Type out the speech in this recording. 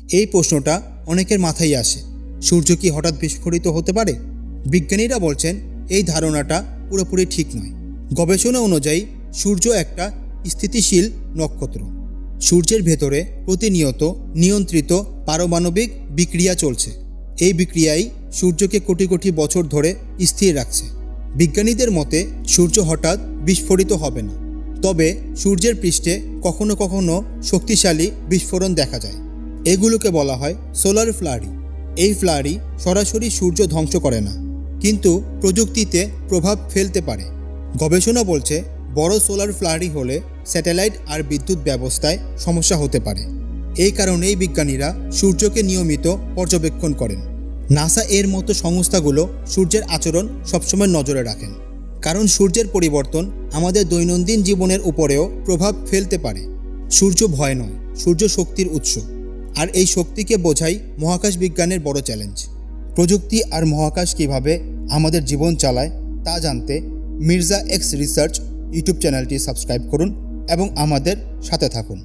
এই প্রশ্নটা অনেকের মাথায় আসে, সূর্য কি হঠাৎ বিস্ফোরিত হতে পারে? বিজ্ঞানীরা বলছেন এই ধারণাটা পুরোপুরি ঠিক নয়। গবেষণা অনুযায়ী সূর্য একটা স্থিতিশীল নক্ষত্র। সূর্যের ভেতরে প্রতিনিয়ত নিয়ন্ত্রিত পারমাণবিক বিক্রিয়া চলছে। এই বিক্রিয়াই সূর্যকে কোটি কোটি বছর ধরে স্থির রাখছে। বিজ্ঞানীদের মতে সূর্য হঠাৎ বিস্ফোরিত হবে না, তবে সূর্যের পৃষ্ঠে কখনো কখনো শক্তিশালী বিস্ফোরণ দেখা যায়। এগুলোকে বলা হয় সোলার ফ্লারি। এই ফ্লারি সরাসরি সূর্য ধ্বংস করে না, কিন্তু প্রযুক্তিতে প্রভাব ফেলতে পারে। গবেষণা বলছে বড় সোলার ফ্লারি হলে স্যাটেলাইট আর বিদ্যুৎ ব্যবস্থায় সমস্যা হতে পারে। এই কারণেই বিজ্ঞানীরা সূর্যকে নিয়মিত পর্যবেক্ষণ করেন। নাসা এর মতো সংস্থাগুলো সূর্যের আচরণ সবসময় নজরে রাখেন, কারণ সূর্যের পরিবর্তন আমাদের দৈনন্দিন জীবনের উপরেও প্রভাব ফেলতে পারে। সূর্য ভয় নয়, সূর্য শক্তির উৎস, আর এই শক্তিকে বোঝাই মহাকাশ বিজ্ঞানের বড় চ্যালেঞ্জ। প্রযুক্তি আর মহাকাশ কীভাবে আমাদের জীবন চালায় তা জানতে মির্জা এক্স রিসার্চ ইউটিউব চ্যানেলটি সাবস্ক্রাইব করুন এবং আমাদের সাথে থাকুন।